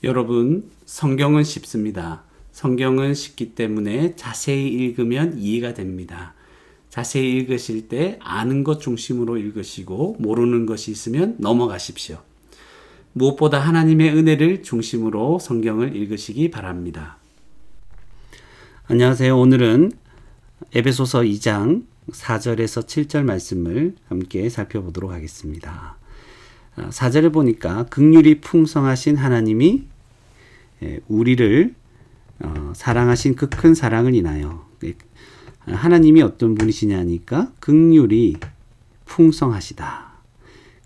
여러분, 성경은 쉽습니다. 성경은 쉽기 때문에 자세히 읽으면 이해가 됩니다. 자세히 읽으실 때 아는 것 중심으로 읽으시고 모르는 것이 있으면 넘어가십시오. 무엇보다 하나님의 은혜를 중심으로 성경을 읽으시기 바랍니다. 안녕하세요. 오늘은 에베소서 2장 4절에서 7절 말씀을 함께 살펴보도록 하겠습니다. 4절에 보니까 긍휼이 풍성하신 하나님이 우리를 사랑하신 그 큰 사랑을 인하여, 하나님이 어떤 분이시냐니까 긍휼이 풍성하시다.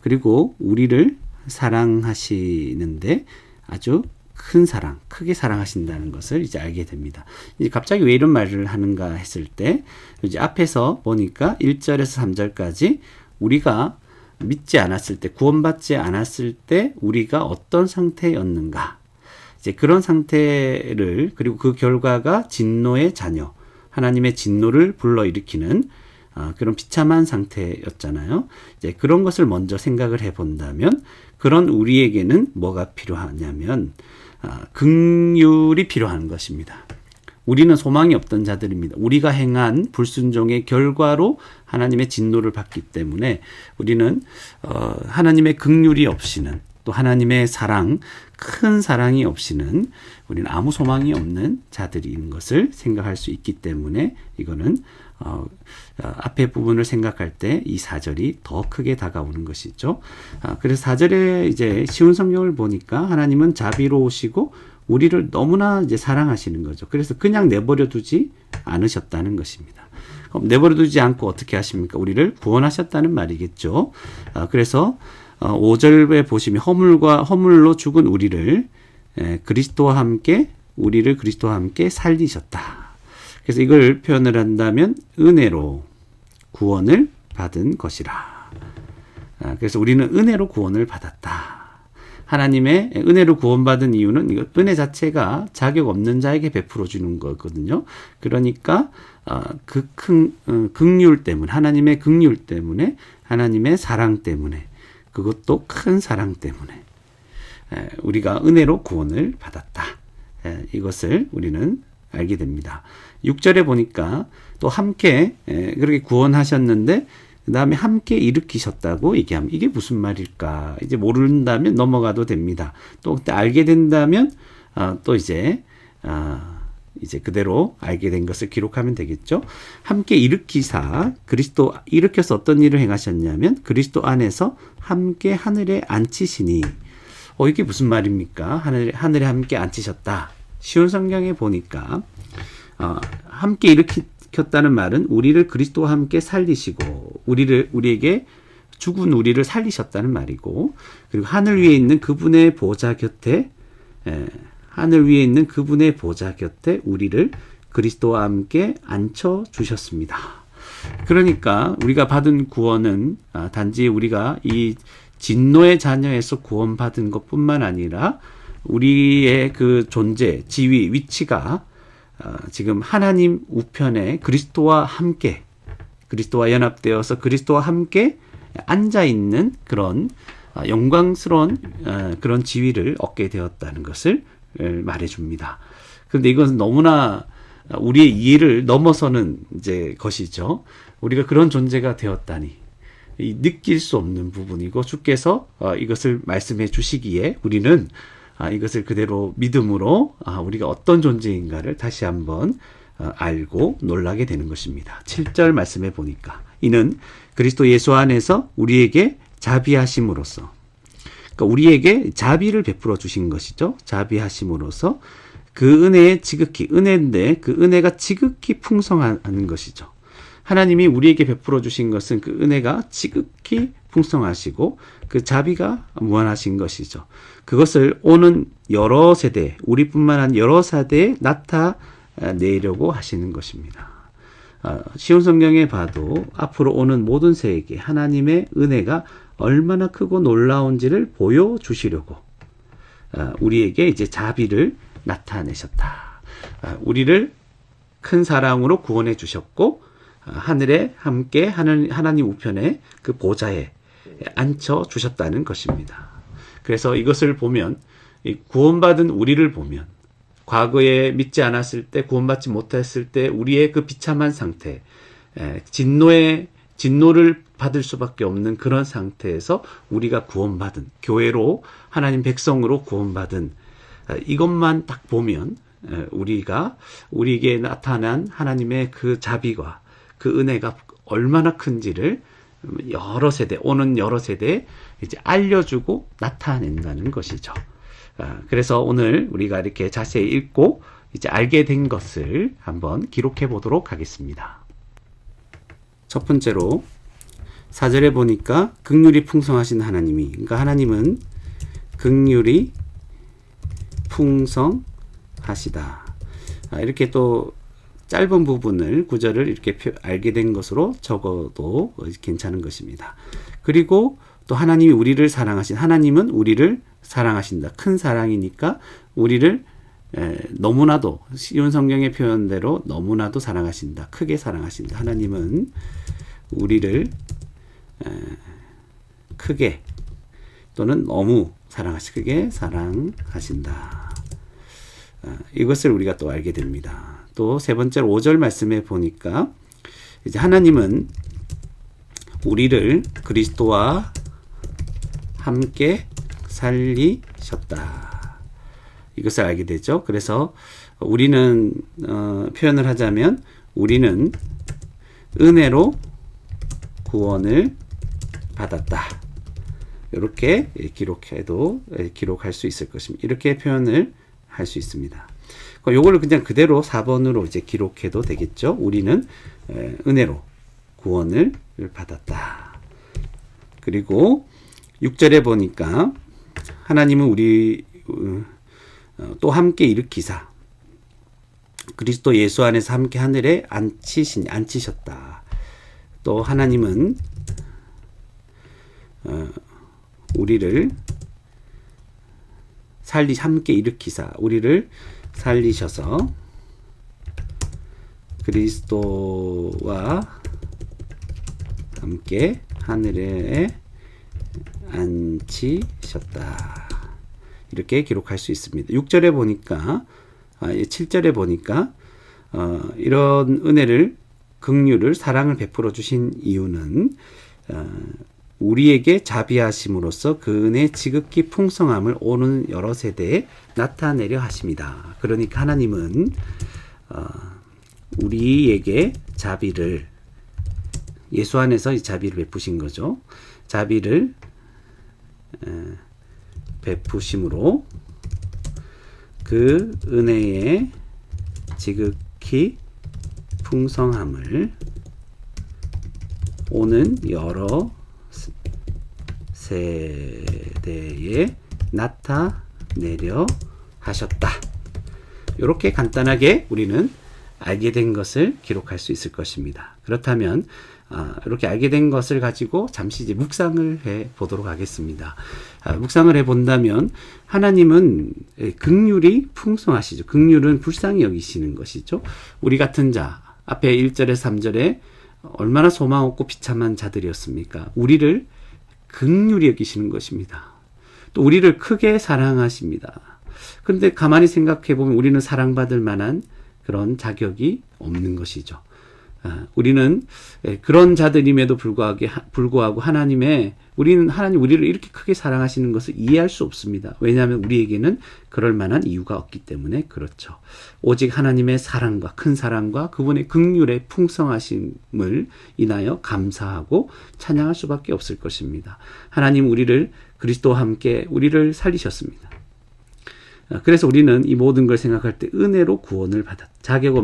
그리고 우리를 사랑하시는데 아주 큰 사랑, 크게 사랑하신다는 것을 이제 알게 됩니다. 이제 갑자기 왜 이런 말을 하는가 했을 때, 이제 앞에서 보니까 1절에서 3절까지 우리가 믿지 않았을 때, 구원받지 않았을 때 우리가 어떤 상태였는가, 이제 그런 상태를, 그리고 그 결과가 진노의 자녀, 하나님의 진노를 불러일으키는 그런 비참한 상태였잖아요. 이제 그런 것을 먼저 생각을 해본다면, 그런 우리에게는 뭐가 필요하냐면 긍휼이 필요한 것입니다. 우리는 소망이 없던 자들입니다. 우리가 행한 불순종의 결과로 하나님의 진노를 받기 때문에 우리는 하나님의 긍휼이 없이는, 또 하나님의 사랑, 큰 사랑이 없이는 우리는 아무 소망이 없는 자들인 것을 생각할 수 있기 때문에, 이거는 앞에 부분을 생각할 때 이 4절이 더 크게 다가오는 것이죠. 그래서 4절에 이제 쉬운 성경을 보니까 하나님은 자비로우시고 우리를 너무나 이제 사랑하시는 거죠. 그래서 그냥 내버려 두지 않으셨다는 것입니다. 그럼 내버려 두지 않고 어떻게 하십니까? 우리를 구원하셨다는 말이겠죠. 그래서 5절에 보시면 허물로 죽은 우리를 그리스도와 함께, 우리를 그리스도와 함께 살리셨다. 그래서 이걸 표현을 한다면 은혜로 구원을 받은 것이라. 그래서 우리는 은혜로 구원을 받았다. 하나님의 은혜로 구원받은 이유는 은혜 자체가 자격 없는 자에게 베풀어 주는 거거든요. 그러니까 그 큰 긍휼 때문에, 하나님의 긍휼 때문에, 하나님의 사랑 때문에, 그것도 큰 사랑 때문에 우리가 은혜로 구원을 받았다. 이것을 우리는 알게 됩니다. 6절에 보니까 또 함께 그렇게 구원하셨는데 그 다음에 함께 일으키셨다고 얘기하면, 이게 무슨 말일까? 이제 모른다면 넘어가도 됩니다. 또 그때 알게 된다면 또 이제 그대로 알게 된 것을 기록하면 되겠죠. 함께 일으키사, 그리스도 일으켜서 어떤 일을 행하셨냐면 그리스도 안에서 함께 하늘에 앉히시니, 이게 무슨 말입니까? 하늘에 함께 앉히셨다. 쉬운 성경에 보니까 함께 일으켰다는 말은 우리를 그리스도와 함께 살리시고 우리에게 죽은 우리를 살리셨다는 말이고, 그리고 하늘 위에 있는 그분의 보좌 곁에 우리를 그리스도와 함께 앉혀 주셨습니다. 그러니까 우리가 받은 구원은 단지 우리가 이 진노의 자녀에서 구원받은 것뿐만 아니라 우리의 그 존재, 지위, 위치가 지금 하나님 우편에 그리스도와 연합되어서 그리스도와 함께 앉아있는 그런 영광스러운 그런 지위를 얻게 되었다는 것을 말해줍니다. 그런데 이것은 너무나 우리의 이해를 넘어서는 이제 것이죠. 우리가 그런 존재가 되었다니 느낄 수 없는 부분이고, 주께서 이것을 말씀해 주시기에 우리는 이것을 그대로 믿음으로 우리가 어떤 존재인가를 다시 한번 알고 놀라게 되는 것입니다. 7절 말씀해 보니까 이는 그리스도 예수 안에서 우리에게 자비하심으로써, 그러니까 우리에게 자비를 베풀어 주신 것이죠. 자비하심으로써 그 은혜의 지극히, 은혜인데 그 은혜가 지극히 풍성한 것이죠. 하나님이 우리에게 베풀어 주신 것은 그 은혜가 지극히 풍성하시고 그 자비가 무한하신 것이죠. 그것을 오는 여러 세대, 우리뿐만 아니라 여러 세대에 나타내려고 하시는 것입니다. 쉬운 성경에 봐도 앞으로 오는 모든 세에게 하나님의 은혜가 얼마나 크고 놀라운지를 보여주시려고 우리에게 이제 자비를 나타내셨다. 우리를 큰 사랑으로 구원해 주셨고 하늘에 함께 하나님 우편에 그 보좌에 앉혀 주셨다는 것입니다. 그래서 이것을 보면 이 구원받은 우리를 보면 과거에 믿지 않았을 때 구원받지 못했을 때 우리의 그 비참한 상태, 진노를 받을 수밖에 없는 그런 상태에서 우리가 구원받은 교회로 하나님 백성으로 구원받은 이것만 딱 보면 우리에게 나타난 하나님의 그 자비와 그 은혜가 얼마나 큰지를 오는 여러 세대에 이제 알려주고 나타낸다는 것이죠. 그래서 오늘 우리가 이렇게 자세히 읽고 이제 알게 된 것을 한번 기록해 보도록 하겠습니다. 첫 번째로 4절에 보니까 긍휼이 풍성하신 하나님이, 그러니까 하나님은 긍휼이 풍성하시다. 이렇게 또 짧은 부분을 구절을 이렇게 알게 된 것으로 적어도 괜찮은 것입니다. 그리고 또 하나님이 우리를 사랑하신, 하나님은 우리를 사랑하신다. 큰 사랑이니까 우리를 너무나도 쉬운 성경의 표현대로 너무나도 사랑하신다. 크게 사랑하신다. 하나님은 우리를 크게 또는 너무 크게 사랑하신다. 이것을 우리가 또 알게 됩니다. 또 세 번째로 5절 말씀에 보니까 이제 하나님은 우리를 그리스도와 함께 살리셨다. 이것을 알게 되죠. 그래서 우리는 표현을 하자면 우리는 은혜로 구원을 받았다. 이렇게 기록할 수 있을 것입니다. 이렇게 표현을 할 수 있습니다. 요거를 그냥 그대로 4번으로 이제 기록해도 되겠죠. 우리는 은혜로 구원을 받았다. 그리고 6절에 보니까 하나님은 우리 또 함께 일으키사 그리스도 예수 안에서 함께 하늘에 앉히셨다. 또 하나님은 우리를 함께 일으키사 우리를 살리셔서 그리스도와 함께 하늘에 앉히셨다. 이렇게 기록할 수 있습니다. 6절에 보니까 7절에 보니까 이런 은혜를 긍휼을 사랑을 베풀어 주신 이유는 우리에게 자비하심으로써 그 은혜의 지극히 풍성함을 오는 여러 세대에 나타내려 하십니다. 그러니까 하나님은 우리에게 자비를 예수 안에서 이 자비를 베푸신 거죠. 자비를 베푸심으로 그 은혜의 지극히 풍성함을 오는 여러 세대에 나타내려 하셨다. 이렇게 간단하게 우리는 알게 된 것을 기록할 수 있을 것입니다. 그렇다면 이렇게 알게 된 것을 가지고 잠시 이제 묵상을 해 보도록 하겠습니다. 묵상을 해 본다면 하나님은 긍휼이 풍성하시죠. 긍휼은 불쌍히 여기시는 것이죠. 우리 같은 자 앞에 1절에서 3절에 얼마나 소망 없고 비참한 자들이었습니까? 우리를 긍휼히 여기시는 것입니다. 또 우리를 크게 사랑하십니다. 그런데 가만히 생각해 보면 우리는 사랑받을 만한 그런 자격이 없는 것이죠. 우리는 그런 자들임에도 불구하고 하나님 우리를 이렇게 크게 사랑하시는 것을 이해할 수 없습니다. 왜냐하면 우리에게는 그럴 만한 이유가 없기 때문에 그렇죠. 오직 하나님의 사랑과 큰 사랑과 그분의 긍휼의 풍성하심을 인하여 감사하고 찬양할 수밖에 없을 것입니다. 하나님 우리를 그리스도와 함께 우리를 살리셨습니다. 그래서 우리는 이 모든 걸 생각할 때 은혜로 구원을 받았다. 자격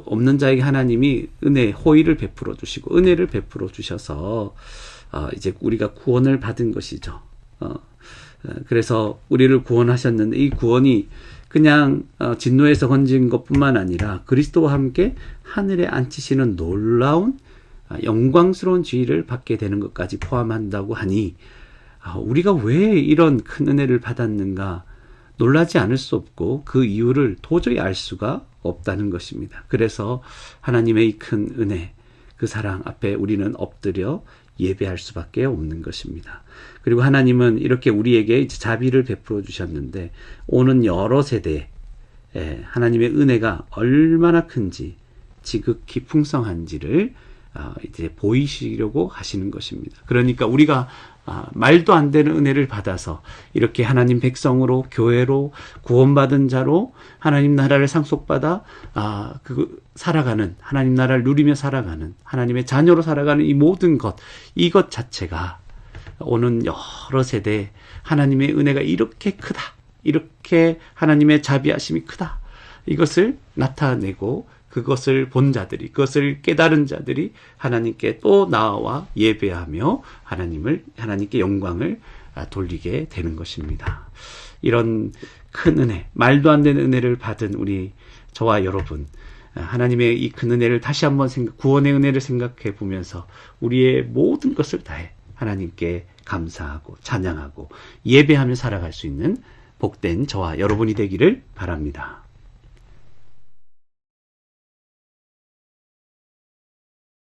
없는 자에게 하나님이 호의를 베풀어 주시고 은혜를 베풀어 주셔서 이제 우리가 구원을 받은 것이죠. 그래서 우리를 구원하셨는데 이 구원이 그냥 진노에서 건진 것뿐만 아니라 그리스도와 함께 하늘에 앉히시는 놀라운 영광스러운 지위를 받게 되는 것까지 포함한다고 하니 우리가 왜 이런 큰 은혜를 받았는가 놀라지 않을 수 없고 그 이유를 도저히 알 수가 없다는 것입니다. 그래서 하나님의 이 큰 은혜, 그 사랑 앞에 우리는 엎드려 예배할 수밖에 없는 것입니다. 그리고 하나님은 이렇게 우리에게 이제 자비를 베풀어 주셨는데 오는 여러 세대에 하나님의 은혜가 얼마나 큰지 지극히 풍성한지를 이제 보이시려고 하시는 것입니다. 그러니까 우리가 말도 안 되는 은혜를 받아서 이렇게 하나님 백성으로 교회로 구원받은 자로 하나님 나라를 상속받아 살아가는 하나님 나라를 누리며 살아가는 하나님의 자녀로 살아가는 이 모든 것 이것 자체가 오는 여러 세대에 하나님의 은혜가 이렇게 크다 이렇게 하나님의 자비하심이 크다 이것을 나타내고 그것을 본 자들이 그것을 깨달은 자들이 하나님께 또 나와 예배하며 하나님께 영광을 돌리게 되는 것입니다. 이런 큰 은혜, 말도 안 되는 은혜를 받은 저와 여러분, 하나님의 이 큰 은혜를 다시 한번 구원의 은혜를 생각해 보면서 우리의 모든 것을 다해 하나님께 감사하고 찬양하고 예배하며 살아갈 수 있는 복된 저와 여러분이 되기를 바랍니다.